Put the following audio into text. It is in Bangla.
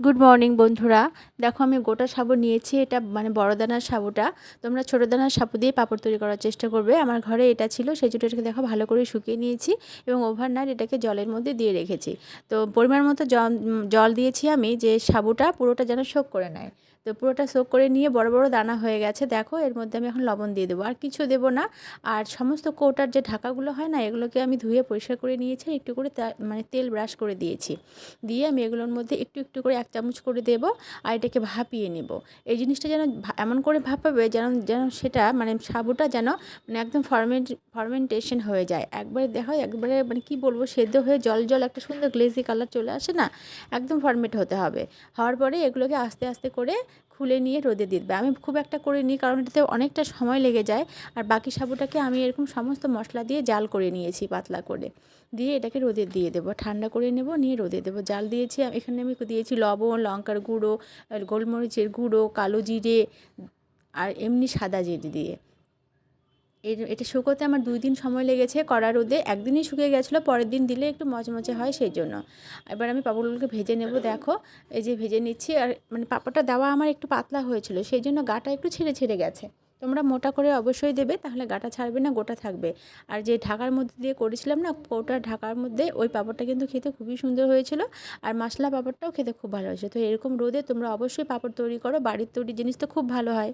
গুড মর্নিং বন্ধুরা। দেখো আমি গোটা সাবু নিয়েছি, এটা মানে বড় দানার সাবুটা। তোমরা ছোটো দানার সাবু দিয়ে পাঁপড় তৈরি করার চেষ্টা করবে। আমার ঘরে এটা ছিল, সেই জন্য এটাকে দেখো ভালো করে শুকিয়ে নিয়েছি এবং ওভারনাইট এটাকে জলের মধ্যে দিয়ে রেখেছি। তো পরিমাণ মতো জল দিয়েছি আমি, যে সাবুটা পুরোটা যেন সোক করে নেয়। তো পুরোটা সোক করে নিয়ে বড় বড় দানা হয়ে গেছে। দেখো এর মধ্যে আমি এখন লবণ দিয়ে দেবো, আর কিছু দেবো না। আর সমস্ত কৌটার যে ঢাকাগুলো হয় না, এগুলোকে আমি ধুয়ে পরিষ্কার করে নিয়েছি, একটু করে মানে তেল ব্রাশ করে দিয়েছি। দিয়ে আমি এগুলোর মধ্যে একটু একটু করে 1 চামচ করে দেবো, আর এটাকে ভাপিয়ে নেব। এই জিনিসটা যেন এমন করে ভাপাবে যেন যেন সেটা মানে সাবুটা যেন মানে একদম ফার্মেন্টেশন হয়ে যায়। একবারে দেখো একবারে মানে কী বলবো, সেদ্ধ হয়ে জল জল একটা সুন্দর গ্লেজি কালার চলে আসে না, একদম ফর্মেট হতে হবে। হওয়ার পরে এগুলোকে আস্তে আস্তে করে খুলে নিয়ে রোদে দিয়ে দেবে। আমি খুব একটা করে নিই, কারণ এটাতে অনেকটা সময় লেগে যায়। আর বাকি সাবুটাকে আমি এরকম সমস্ত মশলা দিয়ে জাল করে নিয়েছি পাতলা করে, দিয়ে এটাকে রোদে দিয়ে দেবো, ঠান্ডা করে নেব, নিয়ে রোদে দেবো। জাল দিয়েছি এখানে, আমি দিয়েছি লবণ, লঙ্কার গুঁড়ো, গোলমরিচের গুঁড়ো, কালো জিরে আর এমনি সাদা জিরে দিয়ে। এটা শুকোতে আমার 2 দিন সময় লেগেছে কড়া রোদে। একদিনই শুকিয়ে গেছিলো, পরের দিন দিলে একটু মচমচে হয় সেই জন্য। এবার আমি পাঁপড়গুলোকে ভেজে নেব। দেখো এই যে ভেজে নিচ্ছি। আর মানে পাঁপড়টা দেওয়া আমার একটু পাতলা হয়েছিল, সেই জন্য গাটা একটু ছেড়ে ছেড়ে গেছে। তোমরা মোটা করে অবশ্যই দেবে, তাহলে গাটা ছাড়বে না, গোটা থাকবে। আর যে ঢাকার মধ্যে দিয়ে করেছিলাম না, কৌটার ঢাকার মধ্যে, ওই পাঁপড়টা কিন্তু খেতে খুবই সুন্দর হয়েছিল। আর মশলা পাঁপড়টাও খেতে খুব ভালো হয়েছে। তো এরকম রোদে তোমরা অবশ্যই পাঁপড় তৈরি করো, বাড়ির তৈরি জিনিস তো খুব ভালো হয়।